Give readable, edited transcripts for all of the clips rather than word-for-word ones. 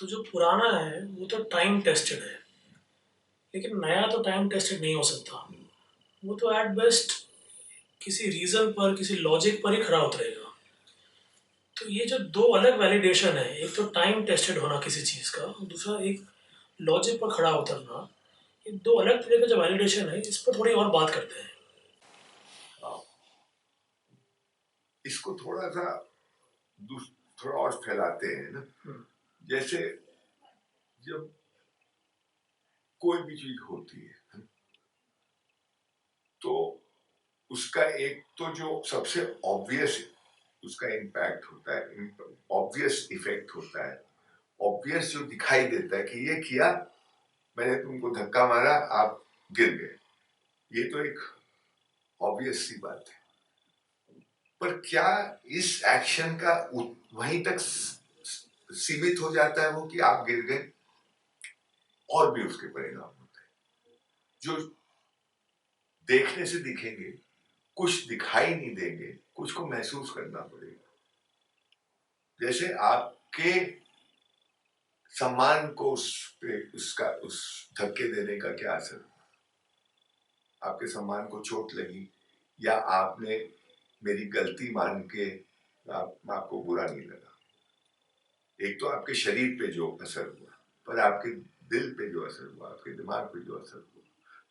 तो जो पुराना है वो तो टाइम टेस्टेड है, लेकिन नया तो टाइम टेस्टेड नहीं हो सकता। वो तो एट बेस्ट किसी रीज़न पर, किसी लॉजिक पर ही खरा उतरेगा। तो ये जो दो अलग वैलिडेशन है, एक तो टाइम टेस्टेड होना किसी चीज़ का, और दूसरा एक लॉजिक पर खड़ा उतरना, ये दो अलग तरह का जो वैलिडेशन है, इस पर थोड़ी और बात करते हैं। हाँ, इसको थोड़ा सा थोड़ा और फैलाते हैं ना। जैसे जब कोई भी चीज होती है तो उसका एक तो जो सबसे ऑब्वियस उसका इम्पैक्ट होता है, ऑब्वियस इफेक्ट होता है, ऑब्वियस जो दिखाई देता है कि ये किया, मैंने तुमको धक्का मारा, आप गिर गए, ये तो एक ऑब्वियस सी बात है। पर क्या इस एक्शन का वहीं तक सीमित हो जाता है वो कि आप गिर गए? और भी उसके परिणाम होते हैं जो देखने से दिखेंगे, कुछ दिखाई नहीं देंगे, कुछ को महसूस करना पड़ेगा। जैसे आपके सम्मान को उस पे उस धक्के देने का क्या असर, आपके सम्मान को चोट लगी या आपने मेरी गलती मान के आपको बुरा नहीं लगा, एक तो आपके शरीर पे जो असर हुआ, पर आपके दिल पे जो असर हुआ, आपके दिमाग पे जो असर हुआ,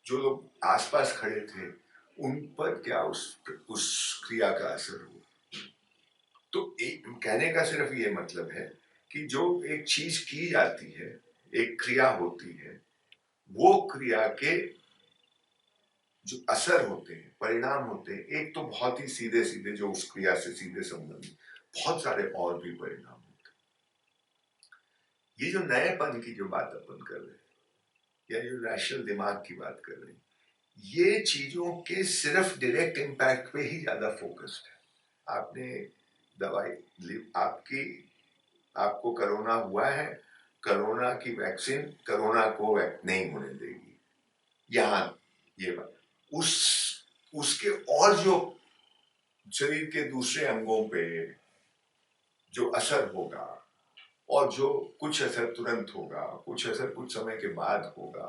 जो लोग आसपास खड़े थे उन पर क्या उस क्रिया का असर हुआ। तो एक कहने का सिर्फ ये मतलब है कि जो एक चीज की जाती है, एक क्रिया होती है, वो क्रिया के जो असर होते हैं, परिणाम होते हैं, एक तो बहुत ही सीधे सीधे जो उस क्रिया से सीधे संबंधित, बहुत सारे और भी परिणाम होते हैं। ये जो नएपन की जो बात अपन कर रहे हैं या जो रैशनल दिमाग की बात कर रहे हैं, ये चीजों के सिर्फ डायरेक्ट इम्पैक्ट पे ही ज्यादा फोकस्ड है। आपने दवाई ली, आपको कोरोना हुआ है, कोरोना की वैक्सीन कोरोना को नहीं होने देगी, यहाँ ये बात। उसके और जो शरीर के दूसरे अंगों पे जो असर होगा, और जो कुछ असर तुरंत होगा, कुछ असर कुछ समय के बाद होगा,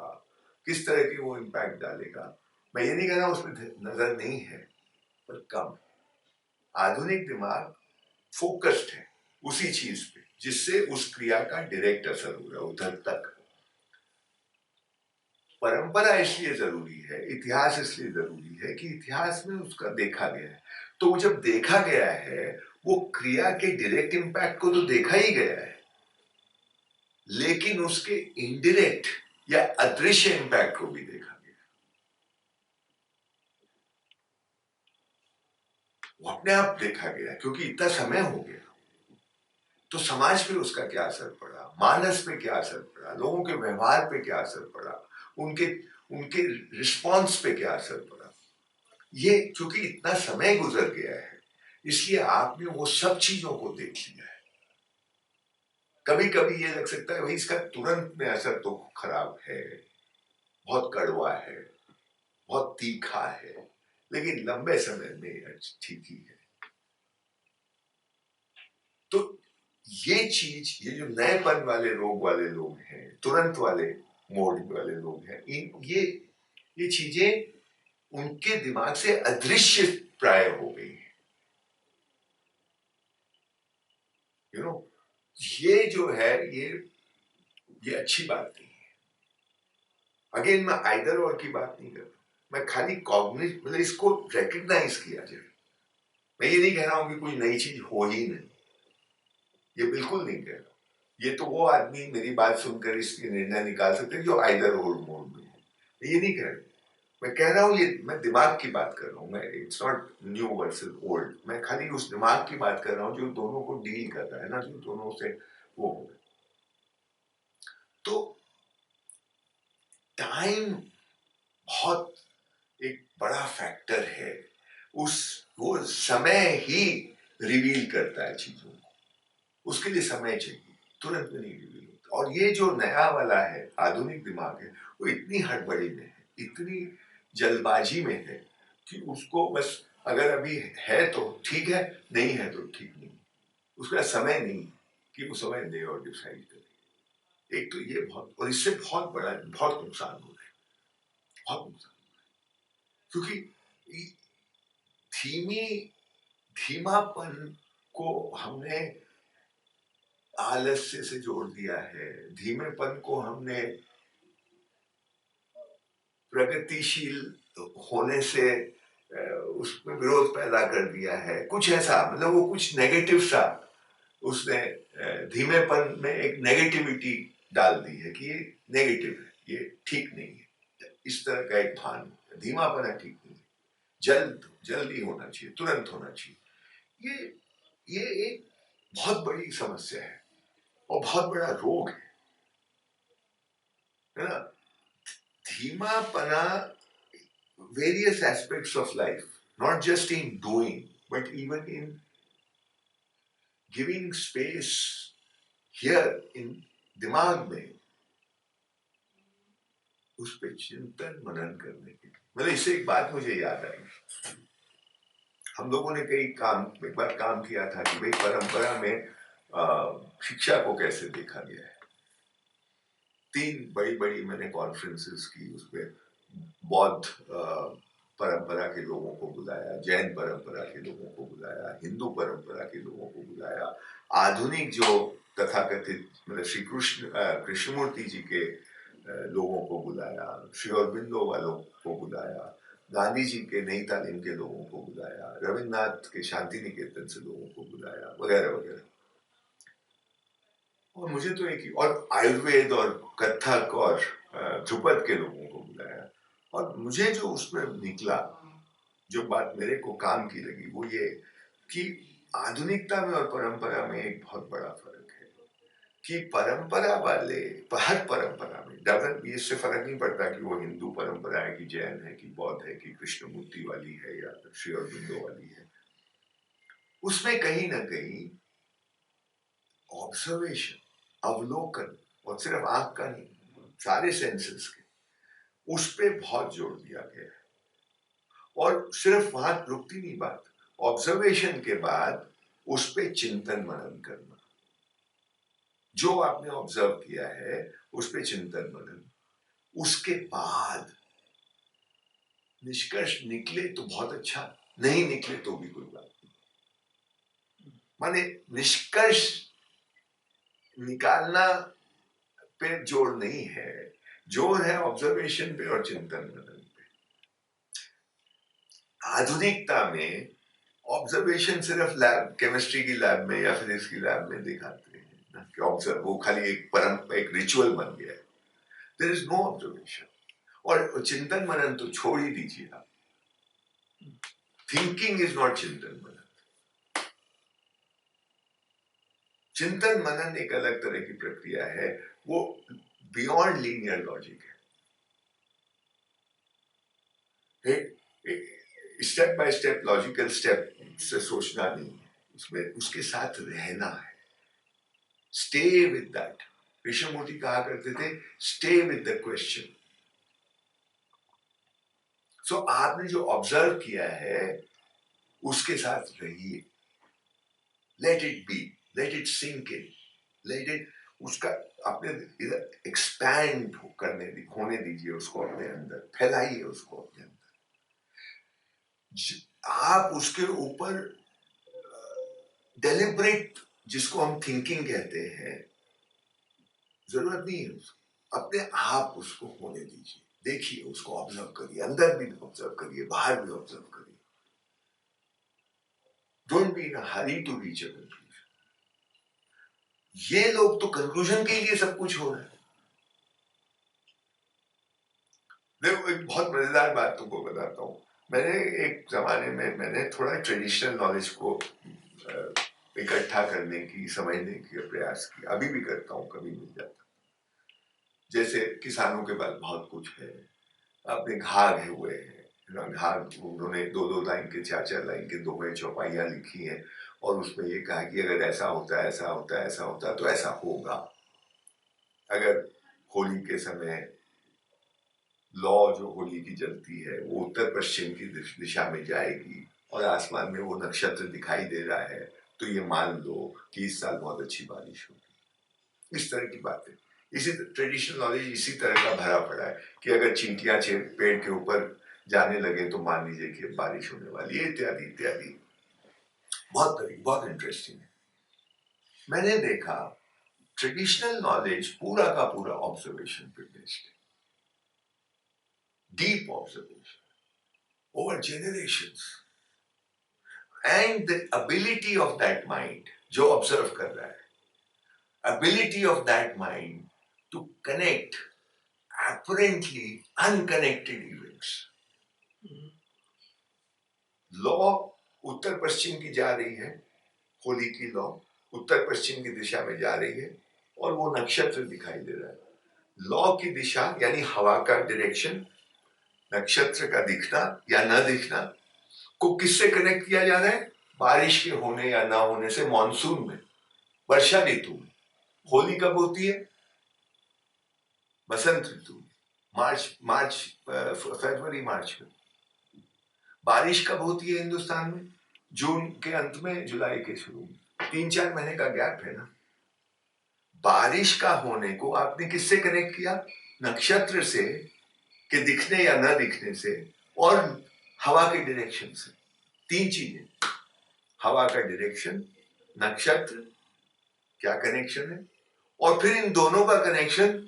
किस तरह की वो इम्पैक्ट डालेगा, मैं ये नहीं कह रहा उसमें नजर नहीं है, पर कम। आधुनिक दिमाग फोकस्ड है उसी चीज पे जिससे उस क्रिया का डायरेक्ट असर हो रहा है उधर तक। परंपरा इसलिए जरूरी है, इतिहास इसलिए जरूरी है कि इतिहास में उसका देखा गया है। तो वो जब देखा गया है, वो क्रिया के डायरेक्ट इम्पैक्ट को तो देखा ही गया है, लेकिन उसके इनडायरेक्ट या अदृश्य इम्पैक्ट को भी देखा गया। वो अपने आप देखा गया क्योंकि इतना समय हो गया। तो समाज पे उसका क्या असर पड़ा, मानस पे क्या असर पड़ा, लोगों के व्यवहार पे क्या असर पड़ा, उनके उनके रिस्पॉन्स पे क्या असर पड़ा, ये चूंकि इतना समय गुजर गया है, इसलिए आपने वो सब चीजों को देख लिया है। कभी कभी ये लग सकता है भाई इसका तुरंत में असर तो खराब है, बहुत कड़वा है, बहुत तीखा है, लेकिन लंबे समय में ठीक ही है। तो ये चीज, ये जो नएपन वाले रोग वाले लोग हैं, तुरंत वाले मोड वाले लोग हैं, ये चीजें उनके दिमाग से अदृश्य प्राय हो गई है। यू नो, ये जो है ये अच्छी बात नहीं है। अगेन मैं आइदर और की बात नहीं कर रहा, मैं खाली कॉग्निज मतलब इसको रिकग्नाइज किया जाए। मैं ये नहीं कह रहा हूं कि कोई नई चीज हो ही नहीं, ये बिल्कुल नहीं कह रहा। ये तो वो आदमी मेरी बात सुनकर इसके निर्णय निकाल सकते हैं जो आइदर और मोड में है, ये नहीं कह रहा। मैं कह रहा हूँ, ये मैं दिमाग की बात कर रहा हूँ, मैं it's not new versus old, मैं खाली उस दिमाग की बात कर रहा हूँ जो दोनों को डील कर रहा है ना, जो दोनों से वो हो गए। तो टाइम बहुत एक बड़ा फैक्टर है, उस वो समय ही रिवील करता है चीजों को, उसके लिए समय चाहिए, तुरंत में नहीं रिवील होता। और ये जो नया वाला है आधुनिक दिमाग है, वो इतनी हड़बड़ी में है, इतनी जल्दबाजी में है कि उसको बस अगर अभी है तो ठीक है, नहीं है तो ठीक नहीं, उसका समय नहीं कि वो समय दे और डिसाइड करे। एक तो ये बहुत, और इससे बहुत बड़ा बहुत नुकसान हो रहा है, बहुत नुकसान, क्योंकि धीमी धीमापन को हमने आलस्य से जोड़ दिया है, धीमेपन को हमने प्रगतिशील होने से उसमें विरोध पैदा कर दिया है, कुछ ऐसा, मतलब वो कुछ नेगेटिव सा उसने धीमेपन में एक नेगेटिविटी डाल दी है कि ये नेगेटिव है, ये ठीक नहीं है, इस तरह का एक भान, धीमापन है ठीक नहीं है, जल्दी होना चाहिए, तुरंत होना चाहिए। ये एक बहुत बड़ी समस्या है और बहुत बड़ा रोग है ना। धीमापना, various aspects of life, not just in doing, but even in giving space here in दिमाग में, उस पर चिंतन मनन करने के लिए, मतलब इससे एक बात मुझे याद आई, हम लोगों ने एक बार काम किया था कि भाई परंपरा में शिक्षा को कैसे देखा गया है। 3 बड़ी बड़ी मैंने कॉन्फ्रेंसेस की, उसमें बौद्ध परंपरा के लोगों को बुलाया, जैन परंपरा के लोगों को बुलाया, हिंदू परंपरा के लोगों को बुलाया, आधुनिक जो तथाकथित मतलब श्री कृष्णमूर्ति जी के लोगों को बुलाया, श्री अरबिंदो वालों को बुलाया, गांधी जी के नई तालीम के लोगों को बुलाया, रविन्द्रनाथ के शांति निकेतन से लोगों को बुलाया, वगैरह वगैरह। और मुझे तो एक ही, और आयुर्वेद और कथक और ध्रुपद के लोगों को बुलाया, और मुझे जो उसमें निकला, जो बात मेरे को काम की लगी, वो ये कि आधुनिकता में और परंपरा में एक बहुत बड़ा फर्क है कि परंपरा वाले, हर परंपरा में डबल, इससे फर्क नहीं पड़ता कि वो हिंदू परंपरा है कि जैन है कि बौद्ध है कि कृष्णमूर्ति वाली है या श्री अरबिंदो वाली है, उसमें कहीं ना कहीं ऑब्जर्वेशन, अवलोकन, और सिर्फ आंख का नहीं, सारे सेंसेस के, उस पे बहुत जोर दिया गया है। और सिर्फ वहां रुकती नहीं बात, ऑब्जर्वेशन के बाद उस पे चिंतन मनन करना, जो आपने ऑब्जर्व किया है उस पे चिंतन मनन, उसके बाद निष्कर्ष निकले तो बहुत अच्छा, नहीं निकले तो भी कोई बात नहीं। माने निष्कर्ष निकालना पे जोर नहीं है, जोर है ऑब्जर्वेशन पे और चिंतन मनन पे। आधुनिकता में ऑब्जर्वेशन सिर्फ लैब, केमिस्ट्री की लैब में या फिजिक्स की लैब में दिखाते हैं ना, कि ऑब्जर्व, वो खाली एक रिचुअल बन गया है, देयर इज नो ऑब्जर्वेशन। और चिंतन मनन तो छोड़ ही दीजिए आप, थिंकिंग इज नॉट चिंतन मनन। चिंतन मनन एक अलग तरह की प्रक्रिया है, वो बियॉन्ड लीनियर लॉजिक है, step by step logical step से सोचना नहीं है, उसमें उसके साथ रहना है, स्टे विद दैट। कृष्णमूर्ति कहा करते थे, stay with the question. So आपने जो ऑब्जर्व किया है उसके साथ रहिए, let it be, let it sink in, let it, उसका अपने इधर एक्सपैंड होने दीजिए, उसको अपने अंदर फैलाइए, उसको अपने अंदर। आप उसके ऊपर डेलिब्रेट, जिसको हम थिंकिंग कहते हैं, जरूरत नहीं है उसको, अपने आप उसको होने दीजिए, देखिए, उसको ऑब्जर्व करिए, अंदर भी ऑब्जर्व करिए, बाहर भी ऑब्जर्व करिए। Don't be in a hurry to reach a conclusion. ये लोग तो कंक्लूजन के लिए सब कुछ हो रहा है। देखो, एक बहुत मजेदार बात तुमको बताता हूँ। मैंने एक जमाने में मैंने थोड़ा ट्रेडिशनल नॉलेज को इकट्ठा करने की, समझने की प्रयास किया, अभी भी करता हूँ, कभी मिल जाता। जैसे किसानों के पास बहुत कुछ है, अपने घाघ हुए हैं, घाघ उन्होंने 2-2 लाइन के, 4-4 लाइन के दोहे चौपाइयाँ लिखी हैं, और उसमें ये कहा कि अगर ऐसा होता है, ऐसा होता है, ऐसा होता है, तो ऐसा होगा। अगर होली के समय लौ जो होली की जलती है वो उत्तर पश्चिम की दिशा में जाएगी और आसमान में वो नक्षत्र दिखाई दे रहा है, तो ये मान लो कि इस साल बहुत अच्छी बारिश होगी। इस तरह की बातें, इसी ट्रेडिशनल नॉलेज इसी तरह का भरा पड़ा है कि अगर चींटियां पेड़ के ऊपर जाने लगे तो मान लीजिए कि बारिश होने वाली है, इत्यादि इत्यादि। बहुत इंटरेस्टिंग है। मैंने देखा ट्रेडिशनल नॉलेज पूरा का पूरा ऑब्जर्वेशन पे बेस्ड है, deep observation over generations, and the ability of that mind जो ऑब्जर्व कर रहा है, ability of that mind to connect apparently unconnected events. लॉ उत्तर पश्चिम की जा रही है, होली की लॉ उत्तर पश्चिम की दिशा में जा रही है और वो नक्षत्र दिखाई दे रहा है। लॉ की दिशा यानी हवा का डायरेक्शन, नक्षत्र का दिखना या न दिखना को किससे कनेक्ट किया जा रहा है? बारिश के होने या ना होने से, मॉनसून में, वर्षा ऋतु में। होली कब होती है? बसंत ऋतु, मार्च फरवरी मार्च में। बारिश कब होती है हिंदुस्तान में? जून के अंत में, जुलाई के शुरू में। 3-4 महीने का गैप है ना। बारिश का होने को आपने किससे कनेक्ट किया? नक्षत्र से, के दिखने या न दिखने से, और हवा के डायरेक्शन से। 3 चीजें, हवा का डायरेक्शन, नक्षत्र, क्या कनेक्शन है, और फिर इन दोनों का कनेक्शन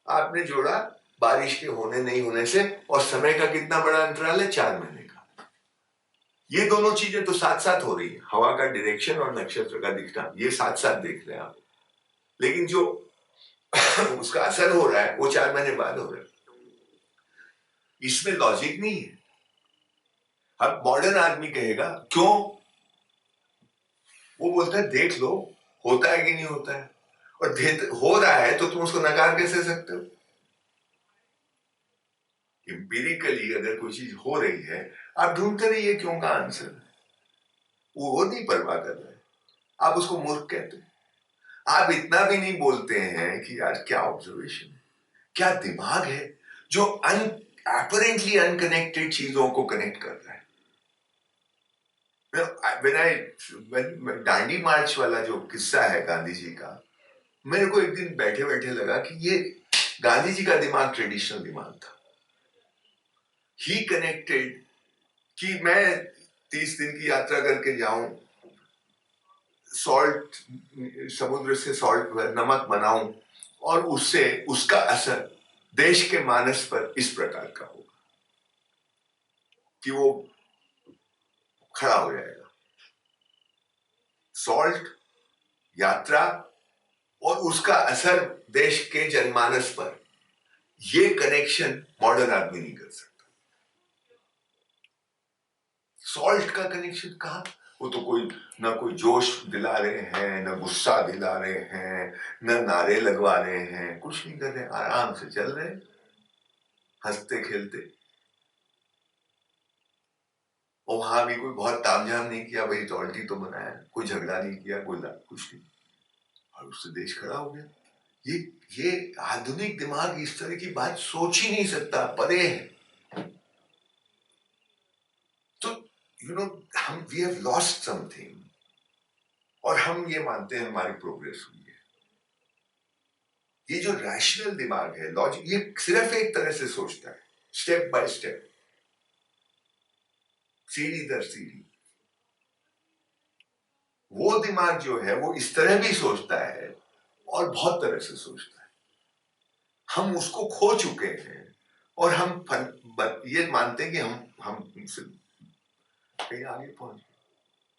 आपने जोड़ा बारिश के होने नहीं होने से, और समय का कितना बड़ा अंतराल है? 4 महीने का। ये दोनों चीजें तो साथ साथ हो रही है, हवा का डायरेक्शन और नक्षत्र का दिखना, ये साथ साथ देख रहे हैं आप। लेकिन जो उसका असर हो रहा है वो 4 महीने बाद हो रहा है। इसमें लॉजिक नहीं है। अब मॉडर्न आदमी कहेगा क्यों? वो बोलता है देख लो होता है कि नहीं होता है, और हो रहा है तो तुम उसको नकार कैसे सकते हो? एम्पिरिकली अगर कोई चीज हो रही है, आप ढूंढते रहिए क्यों का आंसर। वो नहीं परवाह कर रहा है, आप उसको मूर्ख कहते हैं। आप इतना भी नहीं बोलते हैं कि यार क्या ऑब्जर्वेशन है, क्या दिमाग है जो अपरेंटली अनकनेक्टेड चीजों को कनेक्ट कर रहा है। दांडी मार्च वाला जो किस्सा है गांधी जी का, मेरे को एक दिन बैठे बैठे लगा कि ये गांधी जी का दिमाग ट्रेडिशनल दिमाग था। ही कनेक्टेड कि मैं 30 दिन की यात्रा करके जाऊं, सॉल्ट, समुद्र से सॉल्ट नमक बनाऊं, और उससे उसका असर देश के मानस पर इस प्रकार का होगा कि वो खड़ा हो जाएगा। सॉल्ट, यात्रा और उसका असर देश के जनमानस पर, ये कनेक्शन मॉडर्न आदमी नहीं कर सकता। सॉल्ट का कनेक्शन कहां? वो तो कोई ना कोई जोश दिला रहे हैं, ना गुस्सा दिला रहे हैं, ना नारे लगवा रहे हैं, कुछ नहीं कर रहे, आराम से चल रहे, हंसते खेलते। और वहां भी कोई बहुत तामझाम नहीं किया, वही सॉल्ट ही तो बनाया, कोई झगड़ा नहीं किया, कोई कुछ नहीं, और उससे देश खड़ा हो गया। ये आधुनिक दिमाग इस तरह की बात सोच ही नहीं सकता, परे है। तो हम वी हैव लॉस्ट समथिंग, और हम ये मानते हैं हमारी प्रोग्रेस हुई है। ये जो रैशनल दिमाग है, लॉजिक, ये सिर्फ एक तरह से सोचता है, स्टेप बाय स्टेप, सीढ़ी दर सीढ़ी। वो दिमाग जो है वो इस तरह भी सोचता है और बहुत तरह से सोचता है। हम उसको खो चुके हैं, और हम ये मानते हैं कि हम कहीं आगे पहुंच गए।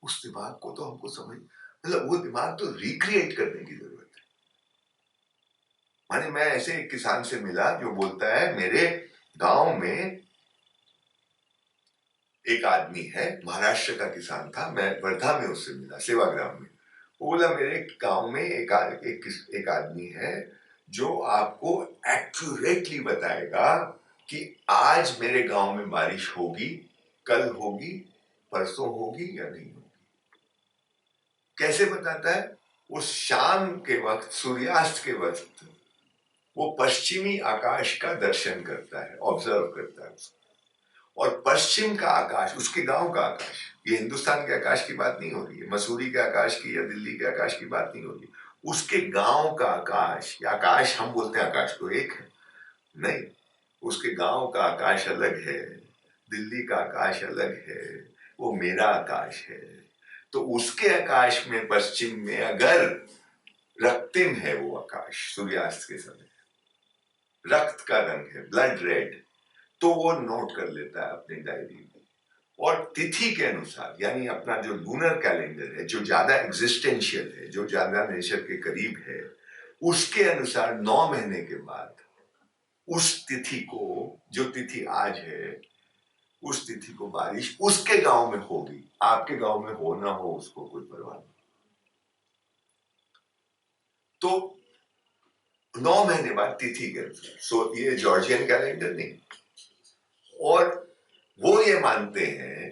उस दिमाग को तो हमको समझ, मतलब वो दिमाग तो रिक्रिएट करने की जरूरत है। माने मैं ऐसे एक किसान से मिला जो बोलता है मेरे गांव में एक आदमी है, महाराष्ट्र का किसान था, मैं वर्धा में उससे मिला, सेवाग्राम में। वो बोला मेरे गांव में एक आदमी है जो आपको एक्यूरेटली बताएगा कि आज मेरे गांव में बारिश होगी, कल होगी, परसों होगी या नहीं होगी। कैसे बताता है? वो शाम के वक्त, सूर्यास्त के वक्त, वो पश्चिमी आकाश का दर्शन करता है, ऑब्जर्व करता है, और पश्चिम का आकाश, उसके गांव का आकाश, ये हिंदुस्तान के आकाश की बात नहीं हो रही है, मसूरी के आकाश की या दिल्ली के आकाश की बात नहीं हो रही, उसके गांव का आकाश, या आकाश हम बोलते हैं आकाश तो एक है, नहीं, उसके गांव का आकाश अलग है, दिल्ली का आकाश अलग है, वो मेरा आकाश है। तो उसके आकाश में पश्चिम में अगर रक्तिम है वो आकाश, सूर्यास्त के समय रक्त का रंग है, ब्लड रेड, तो वो नोट कर लेता है अपनी डायरी में। और तिथि के अनुसार, यानी अपना जो लूनर कैलेंडर है, जो ज्यादा एग्जिस्टेंशियल है, जो ज्यादा नेचर के करीब है, उसके अनुसार 9 महीने के बाद उस तिथि को, जो तिथि आज है, उस तिथि को बारिश उसके गांव में होगी। आपके गांव में हो ना हो उसको कोई परवाह नहीं। तो 9 महीने बाद तिथि के अनुसार, सो ये जॉर्जियन कैलेंडर नहीं। और वो ये मानते हैं,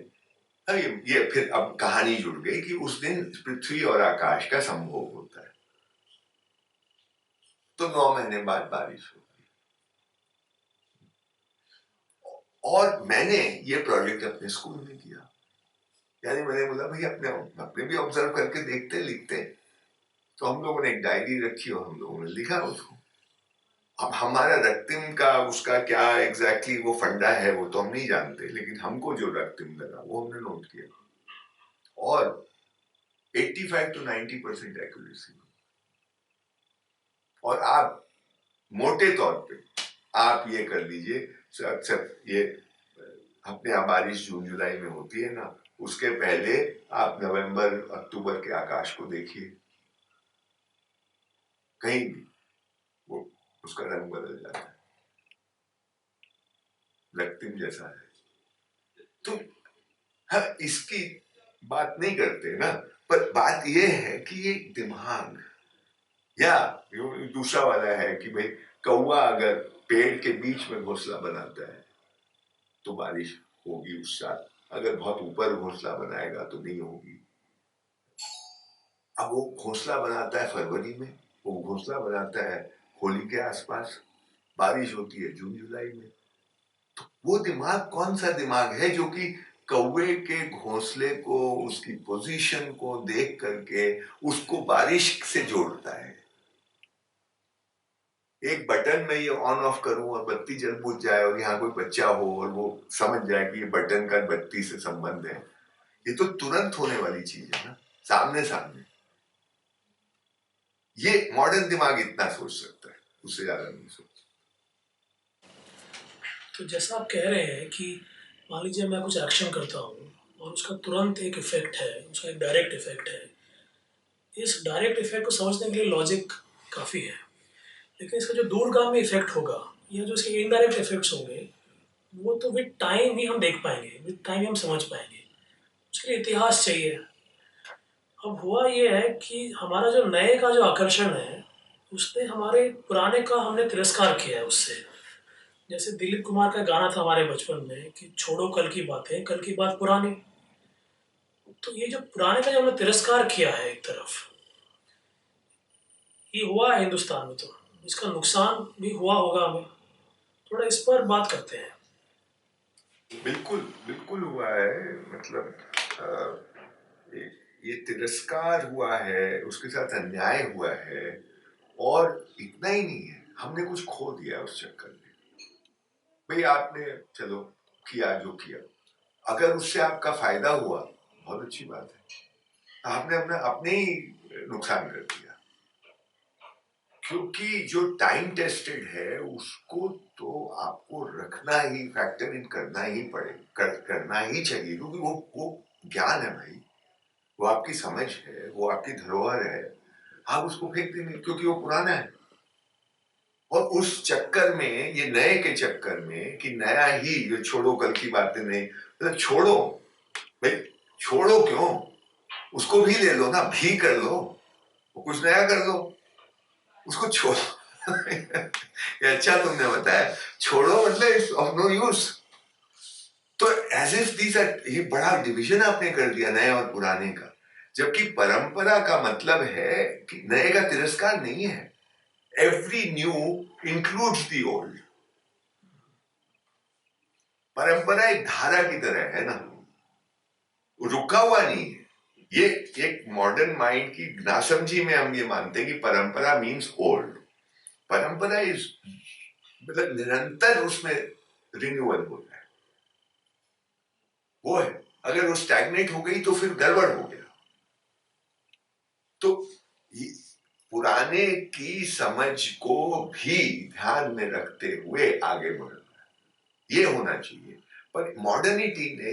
ये फिर अब कहानी जुड़ गई कि उस दिन पृथ्वी और आकाश का संभोग होता है, तो 9 महीने बाद बारिश होगी। और मैंने ये प्रोजेक्ट अपने स्कूल में किया, यानी मैंने बोला भाई अपने भी ऑब्जर्व करके देखते लिखते। तो हम लोगों ने एक डायरी रखी और हम लोगों ने लिखा उसको। अब हमारा रक्तिम का उसका क्या एग्जैक्टली वो फंडा है वो तो हम नहीं जानते, लेकिन हमको जो रक्तिम लगा वो हमने नोट किया, और 85 to 90% एक्यूरेसी। और आप मोटे तौर पे आप ये कर लीजिए, अक्सर ये अपने यहाँ बारिश जून जुलाई में होती है ना, उसके पहले आप नवंबर अक्टूबर के आकाश को देखिए, कहीं भी वो उसका रंग बदल जाता है, रक्तिम जैसा है। तो हाँ, इसकी बात नहीं करते ना, पर बात ये है कि ये दिमाग, या दूसरा वाला है कि भाई कौवा अगर पेड़ के बीच में घोंसला बनाता है तो बारिश होगी उस साल, अगर बहुत ऊपर घोंसला बनाएगा तो नहीं होगी। अब वो घोंसला बनाता है फरवरी में, वो घोंसला बनाता है होली के आसपास, बारिश होती है जून जुलाई में। तो वो दिमाग कौन सा दिमाग है जो कि कौवे के घोंसले को, उसकी पोजीशन को देख करके उसको बारिश से जोड़ता है। एक बटन में ये ऑन ऑफ करूं और बत्ती जल बुझ जाए और यहाँ कोई बच्चा हो और वो समझ जाए कि ये बटन का बत्ती से संबंध है, ये तो तुरंत होने वाली चीज है ना, सामने सामने। ये मॉडर्न दिमाग इतना सोच सकता है, उससे ज्यादा नहीं सोच। तो जैसा आप कह रहे हैं कि मान लीजिए मैं कुछ एक्शन करता हूँ और उसका तुरंत एक इफेक्ट है, उसका एक डायरेक्ट इफेक्ट है। इस डायरेक्ट इफेक्ट को समझने के लिए लॉजिक काफ़ी है, लेकिन इसका जो दूरगामी इफेक्ट होगा या जो इसके इनडायरेक्ट इफेक्ट्स होंगे, वो तो विद टाइम ही हम देख पाएंगे, विद टाइम ही हम समझ पाएंगे। उसके लिए इतिहास चाहिए। अब हुआ ये है कि हमारा जो नए का जो आकर्षण है, उसने हमारे पुराने का हमने तिरस्कार किया है उससे। जैसे दिलीप कुमार का गाना था हमारे बचपन में कि छोड़ो कल की बातें, कल की बात पुरानी। तो ये जो पुराने का जो हमने तिरस्कार किया है एक तरफ, ये हुआ है हिंदुस्तान में, तो इसका नुकसान भी हुआ होगा हमें। थोड़ा इस पर बात करते हैं। बिल्कुल बिल्कुल हुआ है, मतलब ये, ये तिरस्कार हुआ है, उसके साथ अन्याय हुआ है। और इतना ही नहीं है, हमने कुछ खो दिया उस चक्कर में। भाई आपने चलो किया जो किया, अगर उससे आपका फायदा हुआ बहुत अच्छी बात है, आपने अपना अपने ही नुकसान कर दिया। क्योंकि जो टाइम टेस्टेड है उसको तो आपको रखना ही, फैक्टर इन करना ही करना ही चाहिए, क्योंकि वो ज्ञान है भाई, वो आपकी समझ है, वो आपकी धरोहर है। आप उसको फेंक देंगे क्योंकि वो पुराना है। और उस चक्कर में, ये नए के चक्कर में कि नया ही, जो छोड़ो कल की बातें नहीं, मतलब छोड़ो भाई, छोड़ो क्यों, उसको भी ले लो ना, भी कर लो, वो कुछ नया कर लो, उसको छोड़ो। ये अच्छा तुमने बताया, छोड़ो मतलब इट्स ऑफ नो यूज। तो एज इफ दीज आर, ये बड़ा डिवीजन आपने कर दिया नए और पुराने का, जबकि परंपरा का मतलब है कि नए का तिरस्कार नहीं है। Every new includes the old. परंपरा एक धारा की तरह है ना, रुका हुआ नहीं है। ये एक मॉडर्न माइंड की नासमझी में हम ये मानते हैं कि परंपरा मीन्स ओल्ड। परंपरा इज मतलब निरंतर उसमें रिन्यूअल होता है, वो है। अगर वो स्टैग्नेट हो गई तो फिर गड़बड़ हो गया। तो पुराने की समझ को भी ध्यान में रखते हुए आगे बढ़ना, ये होना चाहिए। पर मॉडर्निटी ने,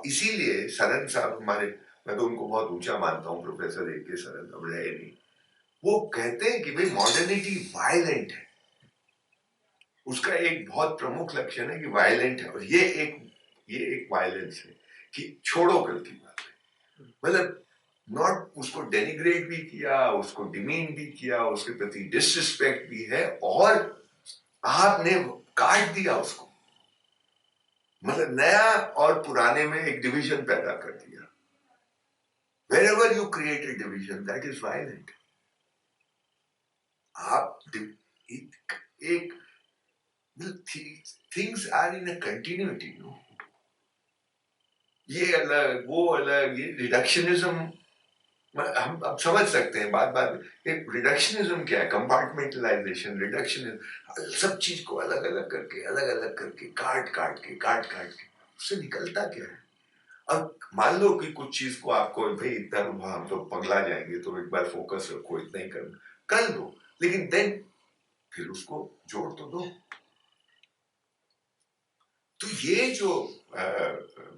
इसीलिए सरन साहब हमारे, मैं तो उनको बहुत ऊंचा मानता हूं, प्रोफेसर ए के सरन, अब रहे नहीं, वो कहते हैं कि भाई मॉडर्निटी वायलेंट है। उसका एक बहुत प्रमुख लक्षण है कि वायलेंट है, और ये एक वायलेंस है कि छोड़ो कल की बात है। मतलब नॉट उसको डेनिग्रेट भी किया, उसको डिमीन भी किया, उसके प्रति डिसरिस्पेक्ट भी है, और आपने काट दिया उसको। मतलब नया और पुराने में एक डिवीजन पैदा कर दिया। Wherever you create a division, that is violent. आप एक things are in a continuity, no, ये अलग वो अलग, ये रिडक्शनिज्म। हम अब समझ सकते हैं बात बात में एक रिडक्शनिज्म क्या है, कंपार्टमेंटलाइजेशन, रिडक्शनिज्म, सब चीज को अलग अलग करके काट के उससे निकलता क्या है। अब मान लो कि कुछ चीज को आपको भाई इतना हम तो पगला जाएंगे, तो एक बार फोकस रखो, इतना ही करना कर लो, लेकिन देन फिर उसको जोड़ तो दो। तो ये जो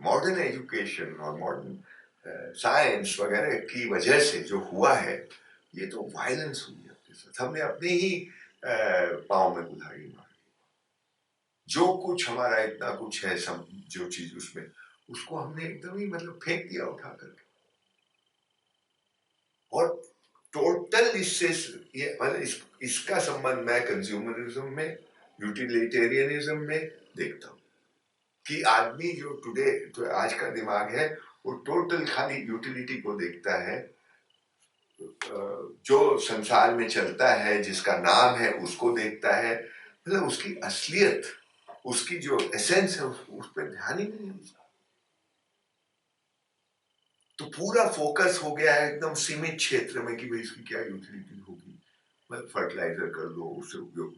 मॉडर्न एजुकेशन और मॉडर्न साइंस वगैरह की वजह से जो हुआ है, ये तो वायलेंस हुई है अपने साथ। हमने अपने ही पाँव में कुल्हाड़ी मारी। जो कुछ हमारा इतना कुछ है, सब जो चीज उसमें, उसको हमने एकदम ही मतलब फेंक दिया उठा करके। और टोटल इससे ये मतलब इसका संबंध मैं कंज्यूमरिज्म में, यूटिलिटेरियनिज्म में देखता हूँ कि आदमी जो टुडे, तो आज का दिमाग है, वो टोटल खाली यूटिलिटी को देखता है। जो संसार में चलता है, जिसका नाम है, उसको देखता है, मतलब उसकी असलियत, उसकी जो एसेंस है, उस पर ध्यान ही नहीं है उसका। तो पूरा फोकस हो गया है एकदम सीमित क्षेत्र में कि भाई इसकी क्या यूटिलिटी होगी, मतलब फर्टिलाइजर कर दो, उससे उपयोग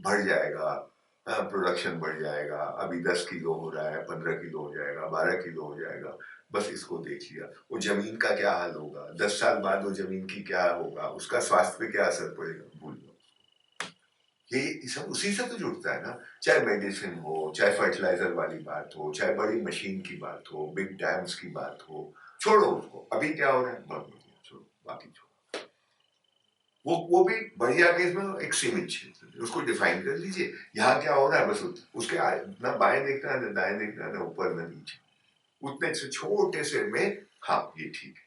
बढ़ जाएगा, प्रोडक्शन बढ़ जाएगा, अभी 10 किलो हो रहा है, 15 किलो हो जाएगा, 12 किलो हो जाएगा, बस इसको देख लिया। वो जमीन का क्या हाल होगा, 10 साल बाद वो जमीन की क्या होगा, उसका स्वास्थ्य पे क्या असर पड़ेगा, भूल जाओ। ये सब उसी से तो जुड़ता है ना, चाहे मेडिसिन हो, चाहे फर्टिलाइजर वाली बात हो, चाहे बड़ी मशीन की बात हो, बिग डैम्स की बात हो, छोड़ो उसको, अभी क्या हो रहा है बहुत बढ़िया, छोड़ो, बाकी छोड़ो। वो भी बढ़िया केस में एक सीमित क्षेत्र, उसको डिफाइन कर लीजिए, यहाँ क्या हो रहा है, बस उसके ना बाएं देखना है, ना दाएं देखना है, ना ऊपर ना नीचे, उतने से छोटे से में, हाँ ये ठीक है,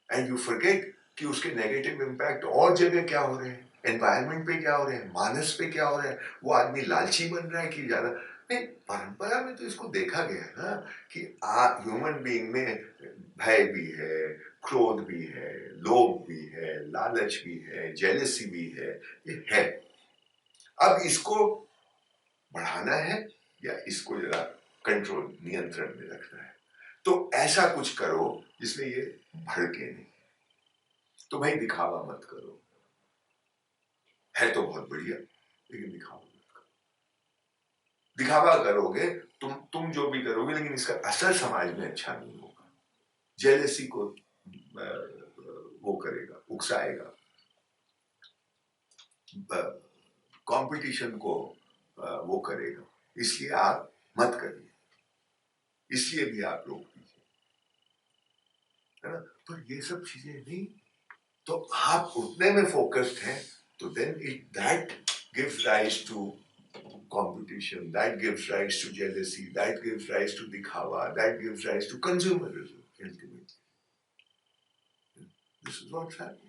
एंड यू फॉरगेट कि उसके नेगेटिव इम्पैक्ट और जगह क्या हो रहे हैं, एनवायरमेंट पे क्या हो रहे हैं, मानस पे क्या हो रहा है, वो आदमी लालची बन रहा है कि ज्यादा नहीं। परंपरा में तो इसको देखा गया है ना कि ह्यूमन बीइंग में भय भी है, क्रोध भी है, लोभ भी है, लालच भी है, जेलसी भी है, ये है। अब इसको बढ़ाना है या इसको जरा कंट्रोल, नियंत्रण में रखना है, तो ऐसा कुछ करो जिसमें ये भड़के नहीं। तो भाई दिखावा मत करो, है तो बहुत बढ़िया, लेकिन दिखावा मत करो। दिखावा करोगे, तुम जो भी करोगे, लेकिन इसका असर समाज में अच्छा नहीं होगा। जेलसी को वो करेगा, उकसाएगा, कंपटीशन को वो करेगा, इसलिए आप मत करिए, इसलिए भी आप रोक दीजिए, है ना। पर ये सब चीजें नहीं, तो आप उतने में फोकस्ड हैं, तो then it that gives rise to competition, that gives rise to jealousy, that gives rise to dikhawa, that gives rise to consumerism ultimately. This is what's happening.